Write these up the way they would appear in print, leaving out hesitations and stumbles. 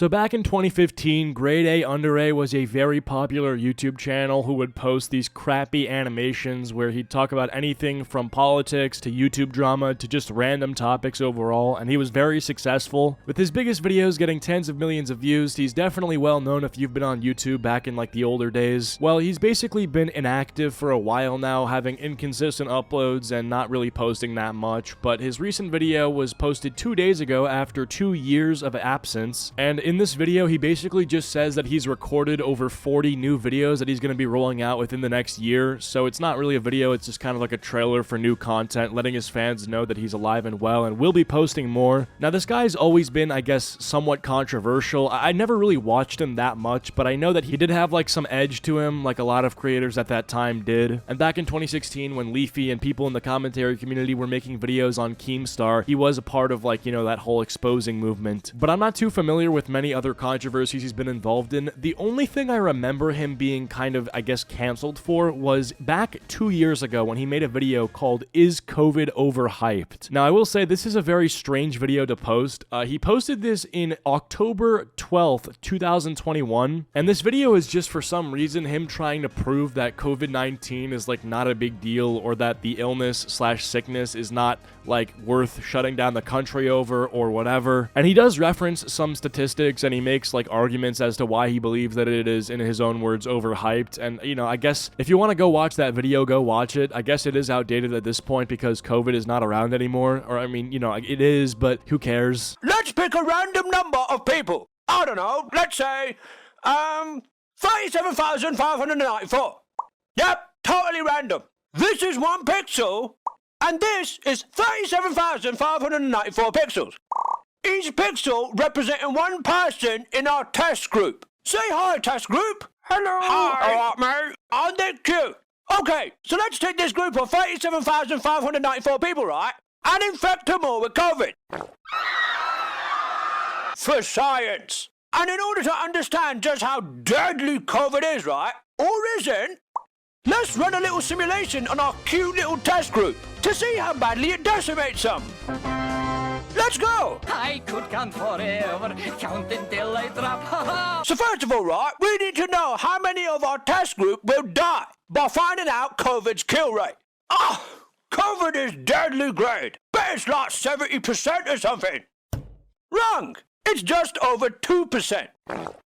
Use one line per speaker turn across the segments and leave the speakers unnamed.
So back in 2015, GradeAUnderA was a very popular YouTube channel who would post these crappy animations where he'd talk about anything from politics to YouTube drama to just random topics overall, and he was very successful. With his biggest videos getting tens of millions of views, he's definitely well known if you've been on YouTube back in like the older days. Well, he's basically been inactive for a while now, having inconsistent uploads and not really posting that much, but his recent video was posted 2 days ago after 2 years of absence, and in this video he basically just says that he's recorded over 40 new videos that he's going to be rolling out within the next year. So it's not really a video, it's just kind of like a trailer for new content, letting his fans know that he's alive and well and will be posting more. Now this guy's always been, I guess, somewhat controversial. I never really watched him that much, but I know that he did have like some edge to him, like a lot of creators at that time did. And back in 2016, when Leafy and people in the commentary community were making videos on Keemstar, he was a part of like, you know, that whole exposing movement. But I'm not too familiar with many other controversies he's been involved in. The only thing I remember him being kind of, I guess, canceled for was back 2 years ago when he made a video called "Is COVID Overhyped?" Now I will say this is a very strange video to post. He posted this in October 12th, 2021, and this video is just for some reason him trying to prove that COVID-19 is like not a big deal, or that the illness slash sickness is not like worth shutting down the country over or whatever. And he does reference some statistics and he makes like arguments as to why he believes that it is, in his own words, overhyped. And you know, I guess if you want to go watch that video, go watch it. I guess it is outdated at this point because COVID is not around anymore, or I mean, you know, it is, but who cares?
Let's pick a random number of people. I don't know, let's say 37,594. Yep, totally random. This is 1 pixel, and this is 37,594 pixels. Each pixel representing 1 person in our test group. Say hi, test group. Hello. Hi. All right, mate. Aren't they cute? Okay, so let's take this group of 37,594 people, right, and infect them all with COVID. For science. And in order to understand just how deadly COVID is, right, or isn't, let's run a little simulation on our cute little test group to see how badly it decimates them. Let's go!
I could count forever, count until I drop.
So first of all, right, we need to know how many of our test group will die by finding out COVID's kill rate. COVID is deadly grade. Bet it's like 70% or something. Wrong! It's just over 2%.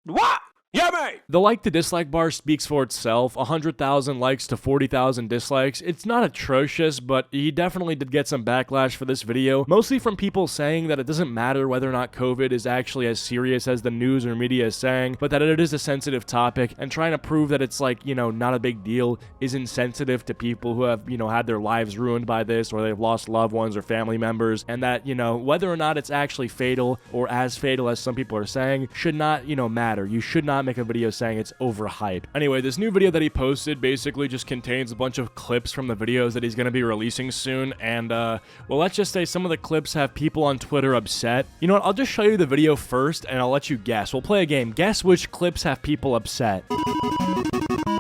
What? Yeah, mate.
The like to dislike bar speaks for itself. 100,000 likes to 40,000 dislikes. It's not atrocious, but he definitely did get some backlash for this video, mostly from people saying that it doesn't matter whether or not COVID is actually as serious as the news or media is saying, but that it is a sensitive topic, and trying to prove that it's like, you know, not a big deal is insensitive to people who have, you know, had their lives ruined by this, or they've lost loved ones or family members, and that, you know, whether or not it's actually fatal or as fatal as some people are saying should not, you know, matter. You should not make a video saying it's overhyped. Anyway, this new video that he posted basically just contains a bunch of clips from the videos that he's going to be releasing soon, and well, let's just say some of the clips have people on Twitter upset. You know what, I'll just show you the video first and I'll let you guess. We'll play a game. Guess which clips have people upset.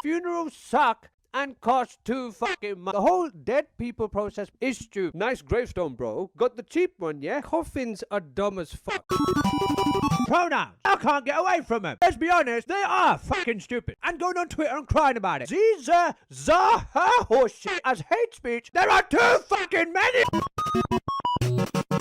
Funerals suck and cost too fucking much. The whole dead people process is stupid. Nice gravestone, bro. Got the cheap one, yeah? Coffins are dumb as fuck. Pronouns. I can't get away from them. Let's be honest, they are fucking stupid. And going on Twitter and crying about it. These her horseshit as hate speech. There are too fucking many.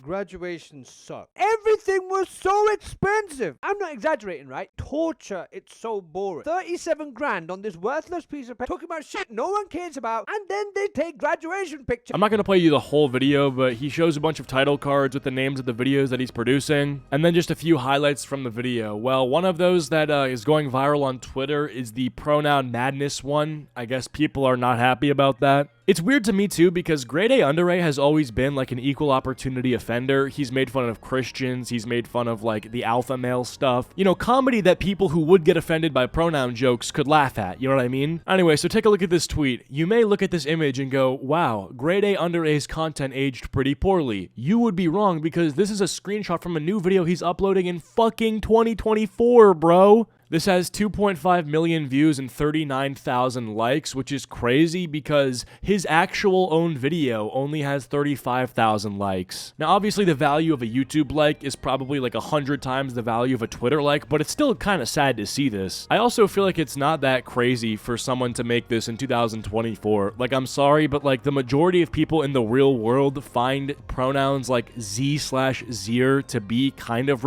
Graduation sucked. Everything was so expensive. I'm not exaggerating, right? Torture, it's so boring. 37 grand on this worthless piece of paper, talking about shit no one cares about, and then they take graduation pictures.
I'm not going to play you the whole video, but he shows a bunch of title cards with the names of the videos that he's producing, and then just a few highlights from the video. Well, one of those that is going viral on Twitter is the pronoun madness one. I guess people are not happy about that. It's weird to me too, because GradeAUnderA has always been like an equal opportunity offender. He's made fun of Christians, he's made fun of like the alpha male stuff. You know, comedy that people who would get offended by pronoun jokes could laugh at, you know what I mean? Anyway, so take a look at this tweet. You may look at this image and go, wow, GradeAUnderA's content aged pretty poorly. You would be wrong, because this is a screenshot from a new video he's uploading in fucking 2024, bro. This has 2.5 million views and 39,000 likes, which is crazy because his actual own video only has 35,000 likes. Now, obviously, the value of a YouTube like is probably like 100 times the value of a Twitter like, but it's still kind of sad to see this. I also feel like it's not that crazy for someone to make this in 2024. Like, I'm sorry, but like the majority of people in the real world find pronouns like z/zir to be kind of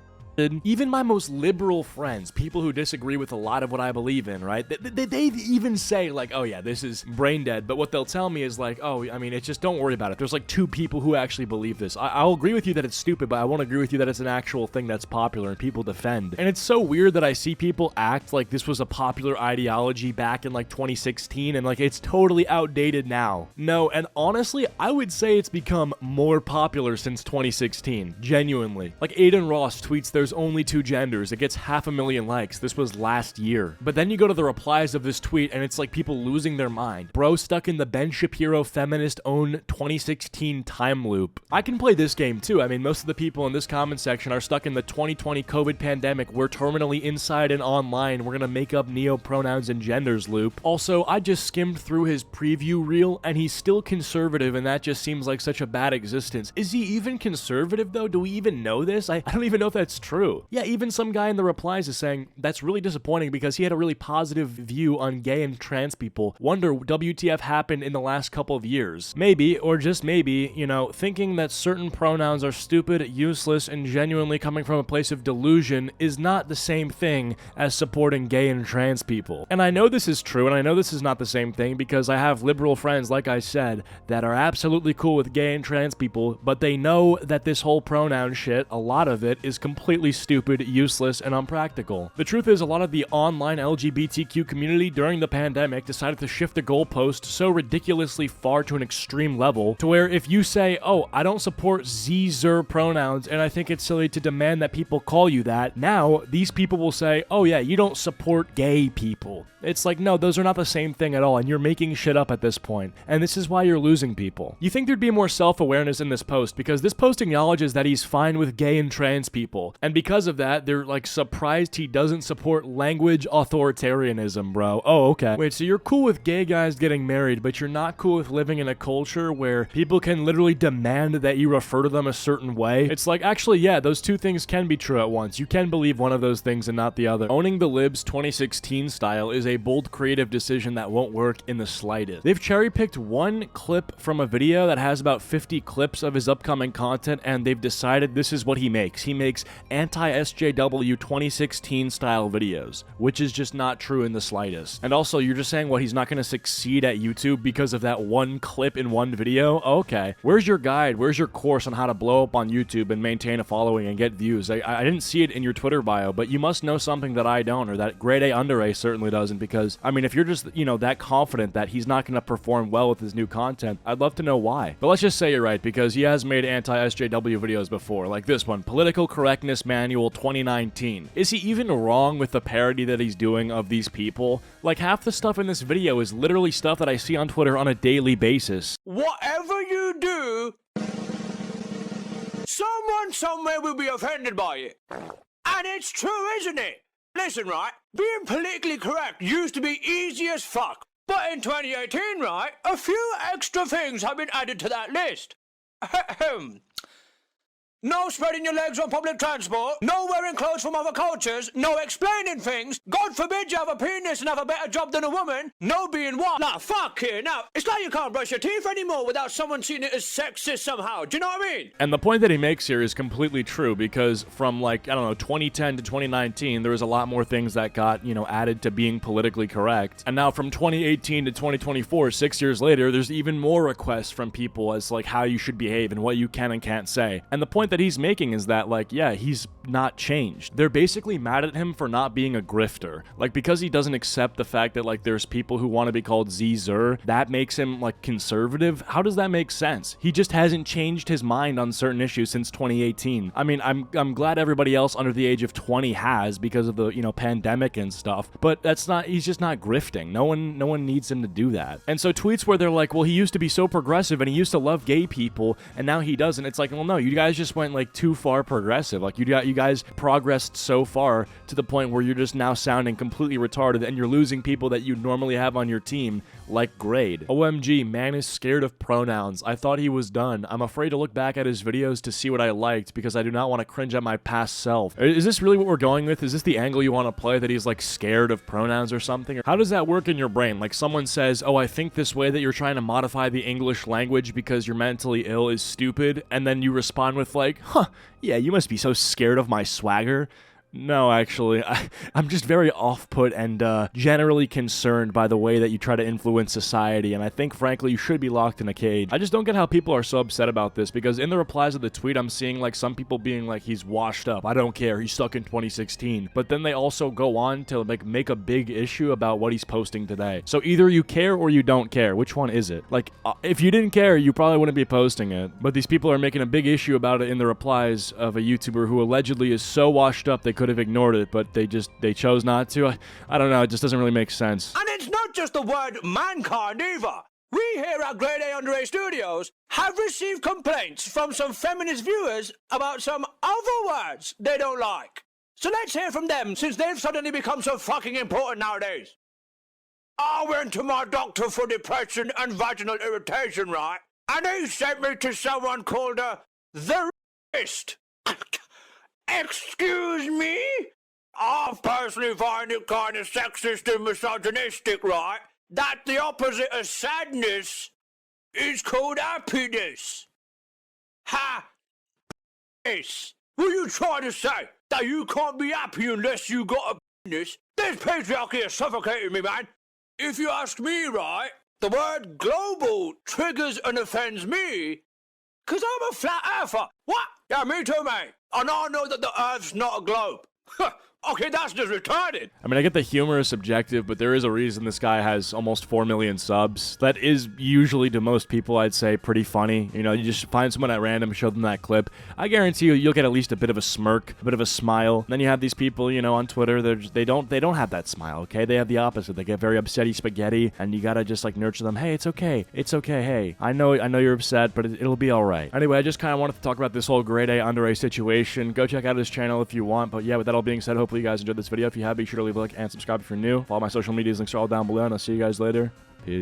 even my most liberal friends, people who disagree with a lot of what I believe in, right? They even say like, oh yeah, this is brain dead. But what they'll tell me is like, oh, I mean, it's just don't worry about it. There's like 2 people who actually believe this. I'll agree with you that it's stupid, but I won't agree with you that it's an actual thing that's popular and people defend. And it's so weird that I see people act like this was a popular ideology back in like 2016 and like it's totally outdated now. No, and honestly, I would say it's become more popular since 2016. Genuinely. Like Aiden Ross tweets there's only 2 genders. It gets 500,000 likes. This was last year. But then you go to the replies of this tweet and it's like people losing their mind. Bro stuck in the Ben Shapiro feminist owned 2016 time loop. I can play this game too. I mean, most of the people in this comment section are stuck in the 2020 COVID pandemic. We're terminally inside and online. We're gonna make up neo-pronouns and genders loop. Also, I just skimmed through his preview reel and he's still conservative and that just seems like such a bad existence. Is he even conservative though? Do we even know this? I don't even know if that's true. Yeah, even some guy in the replies is saying that's really disappointing because he had a really positive view on gay and trans people. Wonder WTF happened in the last couple of years. Maybe, or just maybe, you know, thinking that certain pronouns are stupid, useless, and genuinely coming from a place of delusion is not the same thing as supporting gay and trans people. And I know this is true, and I know this is not the same thing because I have liberal friends, like I said, that are absolutely cool with gay and trans people, but they know that this whole pronoun shit, a lot of it, is completely stupid, useless, and unpractical. The truth is, a lot of the online LGBTQ community during the pandemic decided to shift the goalpost so ridiculously far to an extreme level to where if you say, oh, I don't support z/zer pronouns and I think it's silly to demand that people call you that, now these people will say, oh yeah, you don't support gay people. It's like, no, those are not the same thing at all, and you're making shit up at this point, and this is why you're losing people. You think there'd be more self-awareness in this post, because this post acknowledges that he's fine with gay and trans people, and because of that, they're like surprised he doesn't support language authoritarianism, bro. Oh, okay. Wait, so you're cool with gay guys getting married, but you're not cool with living in a culture where people can literally demand that you refer to them a certain way? It's like, actually, yeah, those 2 things can be true at once. You can believe one of those things and not the other. Owning the libs 2016 style is a bold creative decision that won't work in the slightest. They've cherry-picked 1 clip from a video that has about 50 clips of his upcoming content, and they've decided this is what he makes. He makes anti-SJW 2016 style videos, which is just not true in the slightest. And also, you're just saying, what, he's not going to succeed at YouTube because of that 1 clip in 1 video? Okay. Where's your guide? Where's your course on how to blow up on YouTube and maintain a following and get views? I didn't see it in your Twitter bio, but you must know something that I don't, or that GradeAUnderA certainly doesn't, because, I mean, if you're just, you know, that confident that he's not going to perform well with his new content, I'd love to know why. But let's just say you're right, because he has made anti-SJW videos before, like this one, Political Correctness Manual 2019. Is he even wrong with the parody that he's doing of these people? Like, half the stuff in this video is literally stuff that I see on Twitter on a daily basis.
Whatever you do, someone somewhere will be offended by it. And it's true, isn't it? Listen, right, being politically correct used to be easy as fuck. But in 2018, right, a few extra things have been added to that list. No spreading your legs on public transport, no wearing clothes from other cultures, no explaining things, God forbid you have a penis and have a better job than a woman, no being what? Nah, fuck here. Now, it's like you can't brush your teeth anymore without someone seeing it as sexist somehow. Do you know what I mean?
And the point that he makes here is completely true, because from, like, I don't know, 2010 to 2019, there was a lot more things that got, you know, added to being politically correct. And now from 2018 to 2024, 6 years later, there's even more requests from people as, like, how you should behave and what you can and can't say. And the point that he's making is that, like, yeah, he's not changed. They're basically mad at him for not being a grifter. Like, because he doesn't accept the fact that, like, there's people who want to be called Z-Zer, that makes him, like, conservative. How does that make sense? He just hasn't changed his mind on certain issues since 2018. I mean, I'm glad everybody else under the age of 20 has, because of the, you know, pandemic and stuff, but that's not, he's just not grifting. No one needs him to do that. And so tweets where they're like, well, he used to be so progressive and he used to love gay people and now he doesn't. It's like, well, no, you guys just went went like too far progressive. Like you guys progressed so far to the point where you're just now sounding completely retarded and you're losing people that you normally have on your team, like Grade. OMG, man is scared of pronouns. I thought he was done. I'm afraid to look back at his videos to see what I liked because I do not want to cringe at my past self. Is this really what we're going with? Is this the angle you want to play, that he's like scared of pronouns or something? Or how does that work in your brain? Like someone says, oh, I think this way that you're trying to modify the English language because you're mentally ill is stupid, and then you respond with like, huh, yeah, you must be so scared of my swagger. No, actually, I'm just very off-put and generally concerned by the way that you try to influence society, and I think, frankly, you should be locked in a cage. I just don't get how people are so upset about this, because in the replies of the tweet, I'm seeing, like, some people being like, he's washed up, I don't care, he's stuck in 2016, but then they also go on to, like, make a big issue about what he's posting today. So either you care or you don't care. Which one is it? Like, if you didn't care, you probably wouldn't be posting it, but these people are making a big issue about it in the replies of a YouTuber who allegedly is so washed up they could have ignored it, but they chose not to. I don't know, it just doesn't really make sense.
And it's not just the word mankind either. We here at GradeAUnderA Studios have received complaints from some feminist viewers about some other words they don't like. So let's hear from them, since they've suddenly become so fucking important nowadays. I went to my doctor for depression and vaginal irritation, right? And he sent me to someone called the rapist. Excuse me? I personally find it kind of sexist and misogynistic, right? That the opposite of sadness is called happiness. Yes. Were you trying to say that you can't be happy unless you got a penis? This patriarchy is suffocating me, man. If you ask me, right, the word global triggers and offends me because I'm a flat earther. What? Yeah, me too, mate. And I know that the Earth's not a globe. Okay, that's just retarded.
I mean, I get the humor is subjective, but there is a reason this guy has almost 4 million subs. That is usually, to most people, I'd say, pretty funny. You know, you just find someone at random, show them that clip. I guarantee you'll get at least a bit of a smirk, a bit of a smile. And then you have these people, you know, on Twitter, they don't have that smile, okay? They have the opposite. They get very upsetty spaghetti, and you gotta just, like, nurture them. Hey, it's okay. It's okay. Hey, I know you're upset, but it'll be all right. Anyway, I just kind of wanted to talk about this whole GradeAUnderA situation. Go check out his channel if you want. But yeah, with that all being said, hopefully you guys enjoyed this video. If you have, be sure to leave a like and subscribe if you're new. Follow my social medias, links are all down below, and I'll see you guys later. Peace.